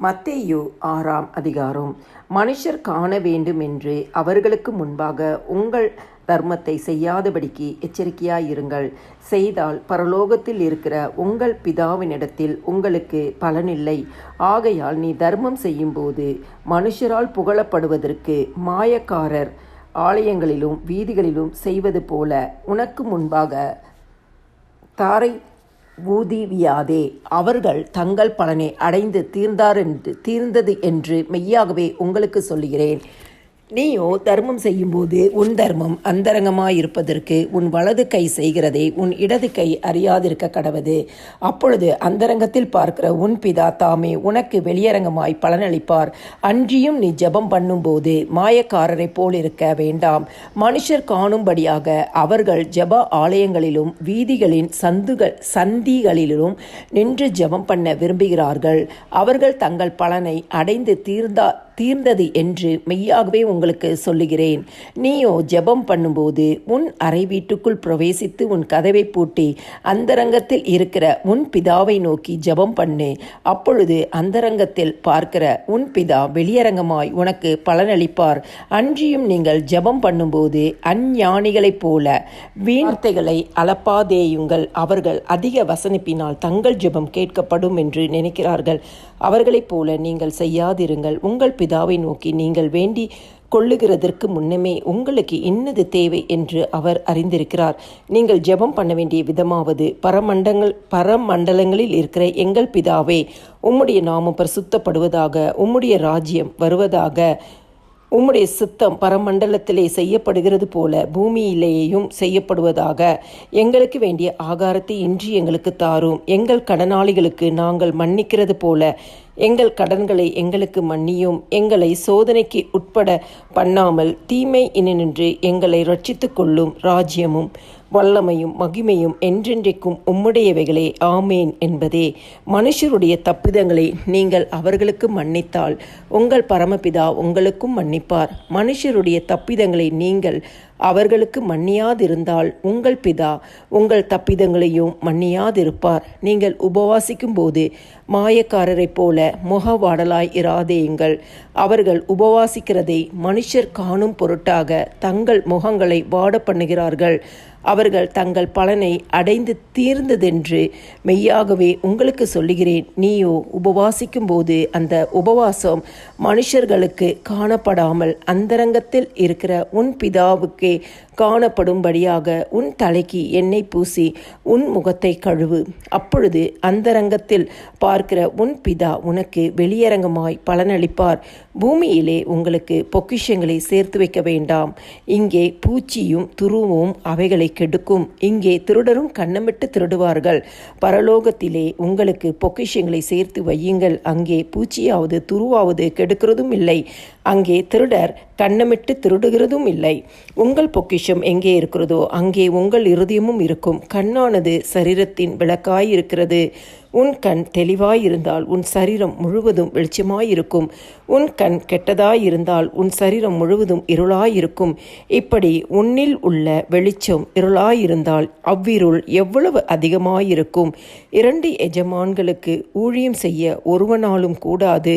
மத்தேயு 6ஆம் அதிகாரம். மனுஷர் காண வேண்டும் என்று அவர்களுக்கு முன்பாக உங்கள் தர்மத்தை செய்யாதபடிக்கு எச்சரிக்கையாயிருங்கள். செய்தால் பரலோகத்தில் இருக்கிற உங்கள் பிதாவினிடத்தில் உங்களுக்கு பலனில்லை. ஆகையால் நீ தர்மம் செய்யும்போது மனுஷரால் புகழப்படுவதற்கு மாயக்காரர் ஆலயங்களிலும் வீதிகளிலும் செய்வது போல உனக்கு முன்பாக தாரை ஊதிவியாதே. அவர்கள் தங்கள் பலனை அடைந்து தீர்ந்தது என்று மெய்யாகவே உங்களுக்கு சொல்லுகிறேன். நீயோ தர்மம் செய்யும்போது உன் தர்மம் அந்தரங்கமாயிருப்பதற்கு உன் வலது கை செய்கிறதை உன் இடது கை அறியாதிருக்க கடவது. அப்பொழுது அந்தரங்கத்தில் பார்க்கிற உன் பிதா தாமே உனக்கு வெளியரங்கமாய் பலனளிப்பார். அன்றியும் நீ ஜெபம் பண்ணும்போது மாயக்காரரைப் போலிருக்க வேண்டாம். மனுஷர் காணும்படியாக அவர்கள் ஜெப ஆலயங்களிலும் வீதிகளின் சந்திகளிலும் நின்று ஜெபம் பண்ண விரும்புகிறார்கள். அவர்கள் தங்கள் பலனை அடைந்து தீர்ந்தது என்று மெய்யாகவே உங்களுக்கு சொல்லுகிறேன். நீயோ ஜெபம் பண்ணும்போது உன் அறை வீட்டுக்குள் பிரவேசித்து உன் கதவை பூட்டி அந்தரங்கத்தில் இருக்கிற உன் பிதாவை நோக்கி ஜெபம் பண்ணு. அப்பொழுது அந்தரங்கத்தில் பார்க்கிற உன் பிதா வெளியரங்கமாய் உனக்கு பலனளிப்பார். அன்றியும் நீங்கள் ஜெபம் பண்ணும்போது அஞ்ஞானிகளைப் போல வார்த்தைகளை அளப்பாதேயுங்கள். அவர்கள் அதிக வசனிப்பினால் தங்கள் ஜெபம் கேட்கப்படும் என்று நினைக்கிறார்கள். அவர்களைப் போல நீங்கள் செய்யாதிருங்கள். உங்கள் பிதாவை நோக்கி நீங்கள் வேண்டி கொள்ளுகிறதற்கு முன்னமே உங்களுக்கு இன்னது தேவை என்று அவர் அறிந்திருக்கிறார். நீங்கள் ஜெபம் பண்ண வேண்டிய விதமாவது, பரமண்டலங்களில் இருக்கிற எங்கள் பிதாவே, உம்முடைய நாமம் பரிசுத்தப்படுவதாக, உம்முடைய ராஜ்யம் வருவதாக, உம்முடைய சித்தம் பரமண்டலத்திலே செய்யப்படுகிறது போல பூமியிலேயும் செய்யப்படுவதாக. எங்களுக்கு வேண்டிய ஆகாரத்தை இன்று எங்களுக்கு தாரும். எங்கள் கடனாளிகளுக்கு நாங்கள் மன்னிக்கிறது போல எங்கள் கடன்களை எங்களுக்கு மன்னியும். எங்களை சோதனைக்கு உட்பட பண்ணாமல் தீமை இனின்று எங்களை ரட்சித்துக் கொள்ளும். ராஜ்யமும் வல்லமையும் மகிமையும் என்றென்றைக்கும் உம்முடையவைகளே, ஆமேன் என்பதே. மனுஷருடைய தப்பிதங்களை நீங்கள் அவர்களுக்கு மன்னித்தால் உங்கள் பரமபிதா உங்களுக்கும் மன்னிப்பார். மனுஷருடைய தப்பிதங்களை நீங்கள் அவர்களுக்கு மன்னியாதிருந்தால் உங்கள் பிதா உங்கள் தப்பிதங்களையும் மன்னியாதிருப்பார். நீங்கள் உபவாசிக்கும் போது மாயக்காரரைப் போல முகவாடலாய் இராதேயுங்கள். அவர்கள் உபவாசிக்கிறதை மனுஷர் காணும் பொருட்டாக தங்கள் முகங்களை வாட பண்ணுகிறார்கள். அவர்கள் தங்கள் பலனை அடைந்து தீர்ந்ததென்று மெய்யாகவே உங்களுக்கு சொல்லுகிறேன். நீயோ உபவாசிக்கும் போது அந்த உபவாசம் மனுஷர்களுக்கு காணப்படாமல் அந்தரங்கத்தில் இருக்கிற உன் பிதாவுக்கே காணப்படும்படியாக உன் தலைக்கு எண்ணெய் பூசி உன் முகத்தை கழுவு. அப்பொழுது அந்தரங்கத்தில் பார்க்கிற உன் பிதா உனக்கு வெளியரங்கமாய் பலனளிப்பார். பூமியிலே உங்களுக்கு பொக்கிஷங்களை சேர்த்து வைக்க வேண்டாம். இங்கே பூச்சியும் துருவும் அவைகளை கெடுக்கும். இங்கே திருடரும் கன்னமிட்டு திருடுவார்கள். பரலோகத்திலே உங்களுக்கு பொக்கிஷங்களை சேர்த்து வையுங்கள். அங்கே பூச்சியாவது துருவாவது கெடுக்கிறதும் இல்லை. அங்கே திருடர் கன்னமிட்டு திருடுகிறதும் இல்லை. உங்கள் பொக்கிஷம் எங்கே இருக்கிறதோ அங்கே உங்கள் இருதயமும் இருக்கும். கண்ணானது சரீரத்தின் விளக்காயிருக்கிறது. உன் கண் தெளிவாயிருந்தால் உன் சரீரம் முழுவதும் வெளிச்சமாயிருக்கும். உன் கண் கெட்டதாயிருந்தால் உன் சரீரம் முழுவதும் இருளாயிருக்கும். இப்படி உன்னில் உள்ள வெளிச்சம் இருளாயிருந்தால் அவ்விருள் எவ்வளவு அதிகமாயிருக்கும். 2 எஜமான்களுக்கு ஊழியம் செய்ய ஒருவனாலும் கூடாது.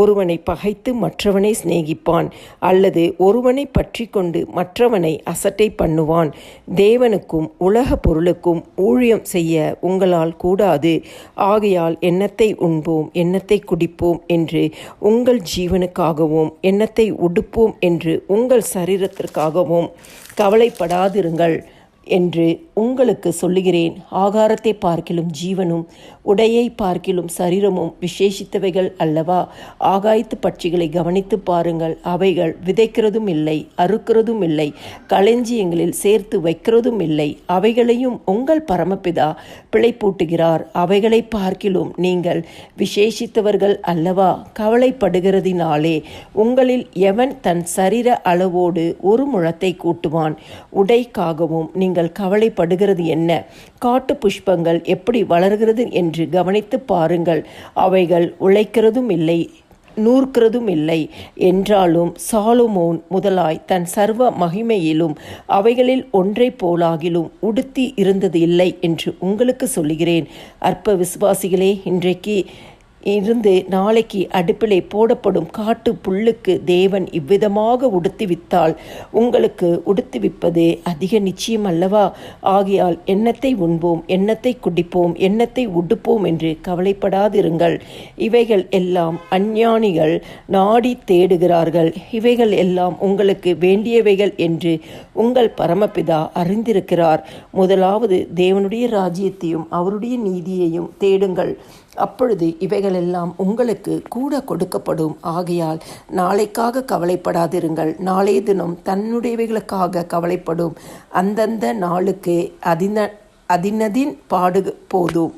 ஒருவனை பகைத்து மற்றவனை சிநேகிப்பான், அல்லது ஒருவனை பற்றி கொண்டு மற்றவனை அசட்டை பண்ணுவான். தேவனுக்கும் உலக பொருளுக்கும் ஊழியம் செய்ய உங்களால் கூடாது. ஆகையால் எண்ணத்தை உண்போம், எண்ணத்தை குடிப்போம் என்று உங்கள் ஜீவனுக்காகவும், எண்ணத்தை உடுப்போம் என்று உங்கள் சரீரத்திற்காகவும் கவலைப்படாதிருங்கள் என்று உங்களுக்கு சொல்லுகிறேன். ஆகாரத்தை பார்க்கிலும் ஜீவனும் உடையை பார்க்கிலும் சரீரமும் விசேஷித்தவைகள் அல்லவா? ஆகாயத்து பட்சிகளை கவனித்து பாருங்கள். அவைகள் விதைக்கிறதும் இல்லை, அறுக்கிறதும் இல்லை, களஞ்சியங்களில் சேர்த்து வைக்கிறதும் இல்லை. அவைகளையும் உங்கள் பரமபிதா பிழைப்பூட்டுகிறார். அவைகளை பார்க்கிலும் நீங்கள் விசேஷித்தவர்கள் அல்லவா? கவலைப்படுகிறதினாலே உங்களில் எவன் தன் சரீர அளவோடு ஒரு முழத்தை கூட்டுவான்? உடைக்காகவும் நீங்கள் கவலைப்படுகிறது என்ன? காட்டு புஷ்பங்கள் எப்படி வளர்கிறது என்று கவனித்து பாருங்கள். அவைகள் உழைக்கிறதும் இல்லை, நூற்கிறதும் இல்லை. என்றாலும் சாலமோன் முதலாய் தன் சர்வ மகிமையிலும் அவைகளில் ஒன்றை போலாகிலும் உடுத்தி இருந்தது இல்லை என்று உங்களுக்கு சொல்லுகிறேன். அற்ப விசுவாசிகளே, இருந்து நாளைக்கு அடுப்பிலே போடப்படும் காட்டு புல்லுக்கு தேவன் இவ்விதமாக உடுத்துவித்தால் உங்களுக்கு உடுத்துவிப்பது அதிக நிச்சயம் அல்லவா? ஆகையால் எண்ணத்தை உண்போம், எண்ணத்தை குடிப்போம், எண்ணத்தை உடுப்போம் என்று கவலைப்படாதிருங்கள். இவைகள் எல்லாம் அஞ்ஞானிகள் நாடி தேடுகிறார்கள். இவைகள் எல்லாம் உங்களுக்கு வேண்டியவைகள் என்று உங்கள் பரமபிதா அறிந்திருக்கிறார். முதலாவது தேவனுடைய ராஜ்யத்தையும் அவருடைய நீதியையும் தேடுங்கள், அப்பொழுது இவைகளெல்லாம் உங்களுக்கு கூட கொடுக்கப்படும். ஆகையால் நாளைக்காக கவலைப்படாதிருங்கள். நாளைய தினம் தன்னுடையவைகளுக்காக கவலைப்படும். அந்தந்த நாளுக்கு அதினதின் பாடு போதும்.